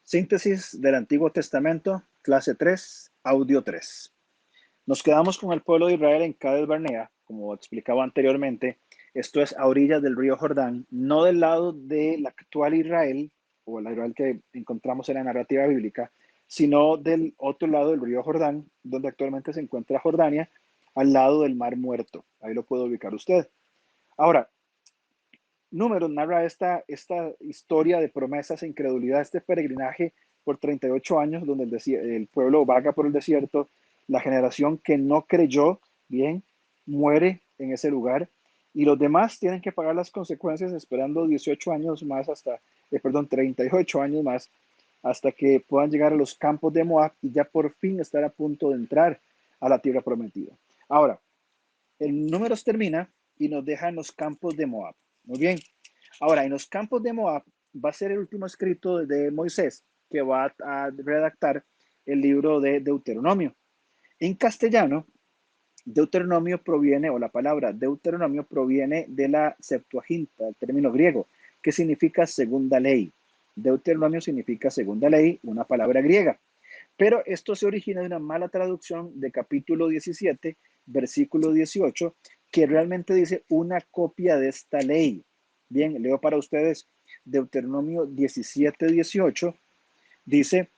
Síntesis del Antiguo Testamento, clase 3, audio 3. Nos quedamos con el pueblo de Israel en Cades Barnea, como explicaba anteriormente. Esto es a orillas del río Jordán, no del lado del actual Israel, o el Israel que encontramos en la narrativa bíblica, sino del otro lado del río Jordán, donde actualmente se encuentra Jordania, al lado del Mar Muerto. Ahí lo puede ubicar usted. Ahora, Números narra esta historia de promesas e incredulidad, este peregrinaje por 38 años, donde el pueblo vaga por el desierto. La generación que no creyó bien muere en ese lugar y los demás tienen que pagar las consecuencias esperando 18 años más hasta, 38 años más hasta que puedan llegar a los campos de Moab y ya por fin estar a punto de entrar a la tierra prometida. Ahora, el Números termina y nos deja en los campos de Moab. Muy bien. Ahora, en los campos de Moab va a ser el último escrito de Moisés que va a redactar el libro de Deuteronomio. En castellano, Deuteronomio proviene, o la palabra Deuteronomio proviene de la Septuaginta, el término griego, que significa segunda ley. Deuteronomio significa segunda ley, una palabra griega. Pero esto se origina de una mala traducción de capítulo 17, versículo 18, que realmente dice una copia de esta ley. Bien, leo para ustedes Deuteronomio 17, 18. Dice,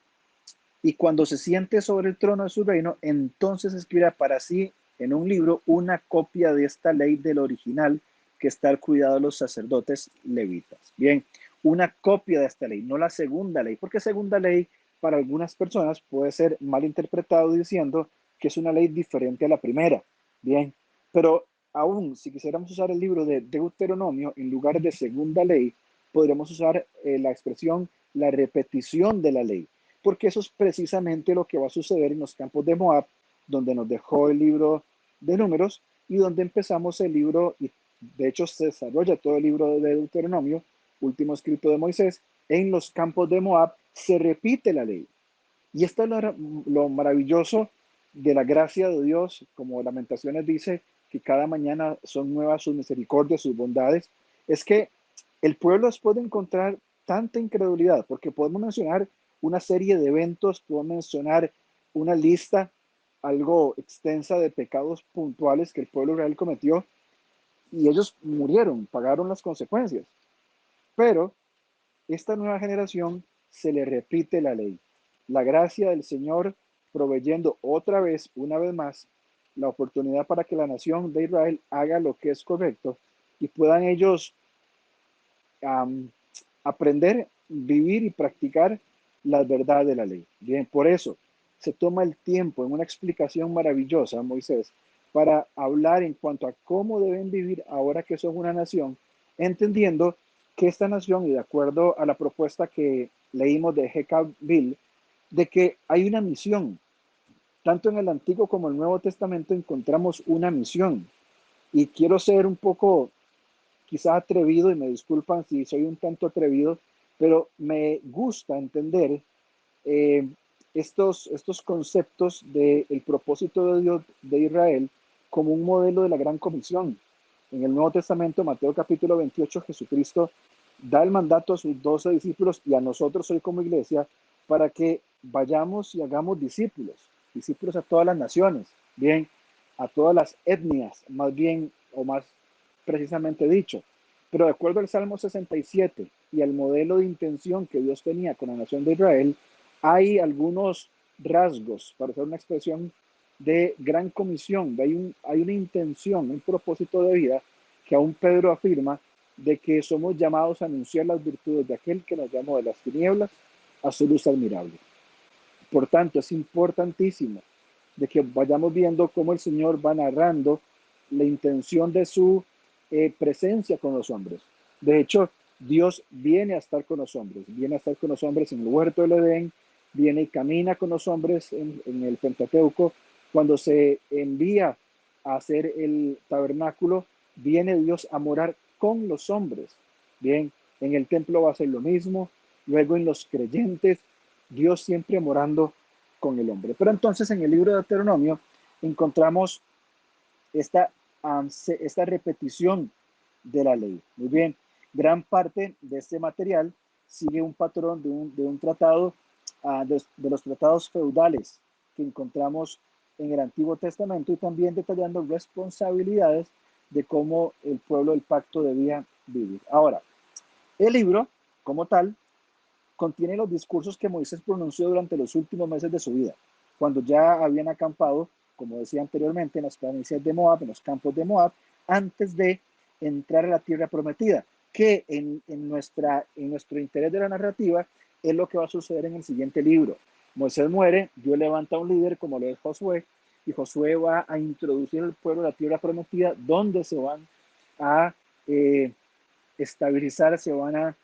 y cuando se siente sobre el trono de su reino, entonces escribirá para sí en un libro una copia de esta ley del original que está al cuidado de los sacerdotes levitas. Bien, una copia de esta ley, no la segunda ley, porque segunda ley para algunas personas puede ser mal interpretado diciendo que es una ley diferente a la primera. Bien, pero aún si quisiéramos usar el libro de Deuteronomio en lugar de segunda ley, podríamos usar la expresión la repetición de la ley, porque eso es precisamente lo que va a suceder en los campos de Moab, donde nos dejó el libro de Números y donde empezamos el libro, y de hecho se desarrolla todo el libro de Deuteronomio, último escrito de Moisés. En los campos de Moab se repite la ley. Y esto es lo maravilloso de la gracia de Dios, como Lamentaciones dice, que cada mañana son nuevas sus misericordias, sus bondades, es que el pueblo puede encontrar tanta incredulidad, porque podemos mencionar una serie de eventos, podemos mencionar una lista algo extensa de pecados puntuales que el pueblo real cometió y ellos murieron, pagaron las consecuencias. Pero esta nueva generación se le repite la ley. La gracia del Señor proveyendo otra vez, una vez más, la oportunidad para que la nación de Israel haga lo que es correcto y puedan ellos um, aprender, vivir y practicar las verdades de la ley. Bien, por eso se toma el tiempo en una explicación maravillosa, Moisés, para hablar en cuanto a cómo deben vivir ahora que son una nación, entendiendo que esta nación, y de acuerdo a la propuesta que leímos de Bill, de que hay una misión. Tanto en el Antiguo como el Nuevo Testamento encontramos una misión. Y quiero ser un poco quizá atrevido, y me disculpan si soy un tanto atrevido, pero me gusta entender eh, estos conceptos del propósito de Dios de Israel como un modelo de la gran comisión. En el Nuevo Testamento, Mateo capítulo 28, Jesucristo da el mandato a sus 12 discípulos y a nosotros hoy como iglesia para que vayamos y hagamos discípulos, discípulos a todas las naciones, bien, a todas las etnias, más bien o más precisamente dicho. Pero de acuerdo al Salmo 67 y al modelo de intención que Dios tenía con la nación de Israel, hay algunos rasgos, para hacer una expresión, de gran comisión, hay una intención, un propósito de vida que aún Pedro afirma de que somos llamados a anunciar las virtudes de aquel que nos llamó de las tinieblas a su luz admirable. Por tanto, es importantísimo de que vayamos viendo cómo el Señor va narrando la intención de su presencia con los hombres. De hecho, Dios viene a estar con los hombres, viene a estar con los hombres en el huerto del Edén, viene y camina con los hombres en el Pentateuco. Cuando se envía a hacer el tabernáculo, viene Dios a morar con los hombres. Bien, en el templo va a ser lo mismo, luego en los creyentes, Dios siempre morando con el hombre. Pero entonces en el libro de Deuteronomio encontramos esta, esta repetición de la ley. Muy bien, gran parte de este material sigue un patrón de un tratado, de los tratados feudales que encontramos en el Antiguo Testamento, y también detallando responsabilidades de cómo el pueblo del pacto debía vivir. Ahora, el libro, como tal, contiene los discursos que Moisés pronunció durante los últimos meses de su vida, cuando ya habían acampado, como decía anteriormente, en las planicies de Moab, en los campos de Moab, antes de entrar a la tierra prometida, que en nuestro interés de la narrativa es lo que va a suceder en el siguiente libro. Moisés muere, Dios levanta un líder como lo es Josué, y Josué va a introducir al pueblo a la tierra prometida, donde se van a estabilizar, se van a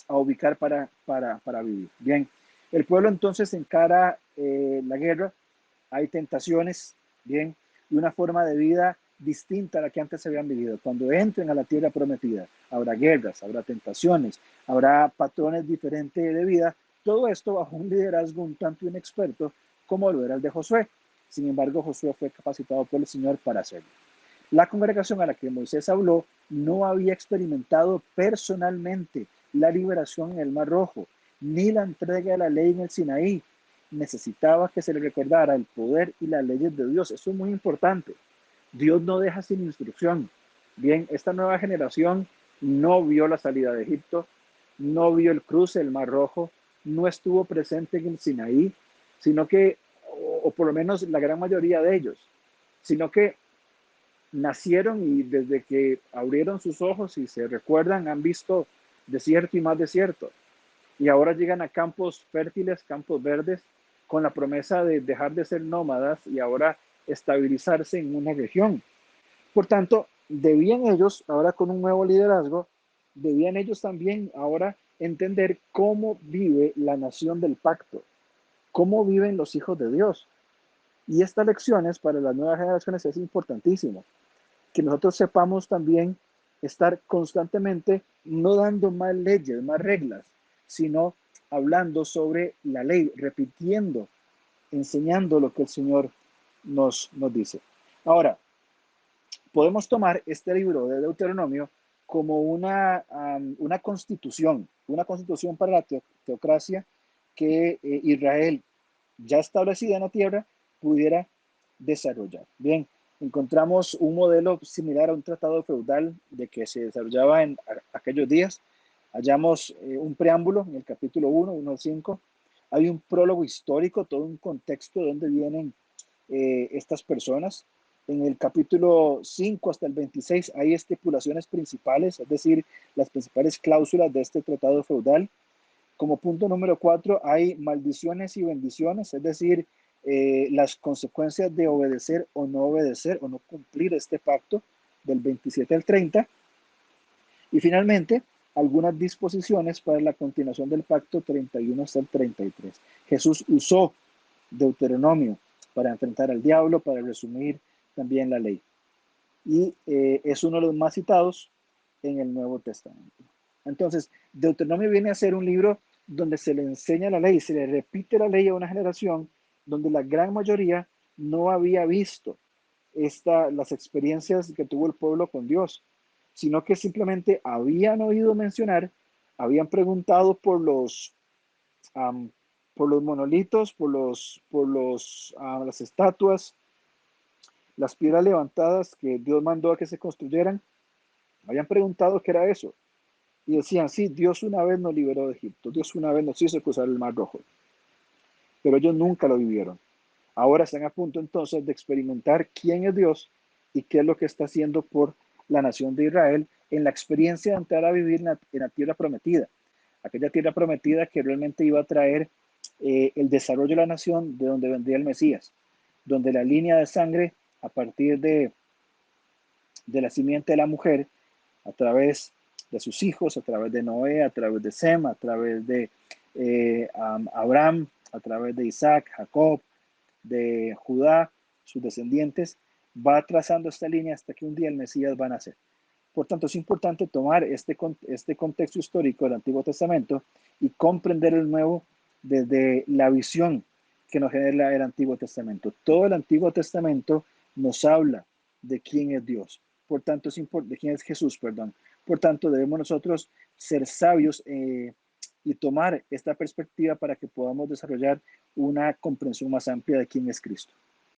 ubicar para vivir. Bien, el pueblo entonces encara la guerra, hay tentaciones, bien, y una forma de vida distinta a la que antes se habían vivido. Cuando entren a la tierra prometida, habrá guerras, habrá tentaciones, habrá patrones diferentes de vida, todo esto bajo un liderazgo un tanto inexperto como lo era el de Josué. Sin embargo, Josué fue capacitado por el Señor para hacerlo. La congregación a la que Moisés habló no había experimentado personalmente la liberación en el Mar Rojo, ni la entrega de la ley en el Sinaí. Necesitaba que se le recordara el poder y las leyes de Dios. Eso es muy importante. Dios no deja sin instrucción. Bien, esta nueva generación no vio la salida de Egipto, no vio el cruce del Mar Rojo, no estuvo presente en el Sinaí, sino que, o por lo menos la gran mayoría de ellos, sino que nacieron y desde que abrieron sus ojos y se recuerdan han visto desierto y más desierto. Y ahora llegan a campos fértiles, campos verdes, con la promesa de dejar de ser nómadas y ahora estabilizarse en una región. Por tanto, debían ellos, ahora con un nuevo liderazgo, debían ellos también ahora entender cómo vive la nación del pacto, cómo viven los hijos de Dios. Y estas lecciones para las nuevas generaciones es importantísimo que nosotros sepamos también estar constantemente no dando más leyes, más reglas, sino hablando sobre la ley, repitiendo, enseñando lo que el Señor nos dice. Ahora, podemos tomar este libro de Deuteronomio como una constitución para la teocracia que Israel, ya establecida en la tierra, pudiera desarrollar. Bien, encontramos un modelo similar a un tratado feudal de que se desarrollaba en aquellos días. Hallamos un preámbulo en el capítulo 1 al 5. Hay un prólogo histórico, todo un contexto de dónde vienen estas personas. En el capítulo 5 hasta el 26 hay estipulaciones principales, es decir, las principales cláusulas de este tratado feudal. Como punto número 4 hay maldiciones y bendiciones, es decir, las consecuencias de obedecer o no cumplir este pacto del 27 al 30. Y finalmente, algunas disposiciones para la continuación del pacto 31 hasta el 33. Jesús usó Deuteronomio para enfrentar al diablo, para resumir también la ley. Y es uno de los más citados en el Nuevo Testamento. Entonces, Deuteronomio viene a ser un libro donde se le enseña la ley, se le repite la ley a una generación donde la gran mayoría no había visto las experiencias que tuvo el pueblo con Dios, sino que simplemente habían oído mencionar, habían preguntado um, por los monolitos, las estatuas, las piedras levantadas que Dios mandó a que se construyeran. Habían preguntado qué era eso. Y decían, sí, Dios una vez nos liberó de Egipto, Dios una vez nos hizo cruzar el Mar Rojo. Pero ellos nunca lo vivieron. Ahora están a punto entonces de experimentar quién es Dios y qué es lo que está haciendo por la nación de Israel en la experiencia de entrar a vivir en la tierra prometida. Aquella tierra prometida que realmente iba a traer el desarrollo de la nación de donde vendría el Mesías, donde la línea de sangre a partir de la simiente de la mujer, a través de sus hijos, a través de Noé, a través de Sem, a través de Abraham, a través de Isaac, Jacob, de Judá, sus descendientes, va trazando esta línea hasta que un día el Mesías va a nacer. Por tanto, es importante tomar este contexto histórico del Antiguo Testamento y comprender el Nuevo desde la visión que nos genera el Antiguo Testamento. Todo el Antiguo Testamento nos habla de quién es Dios. Por tanto, de quién es Jesús, perdón. Por tanto, debemos nosotros ser sabios y tomar esta perspectiva para que podamos desarrollar una comprensión más amplia de quién es Cristo.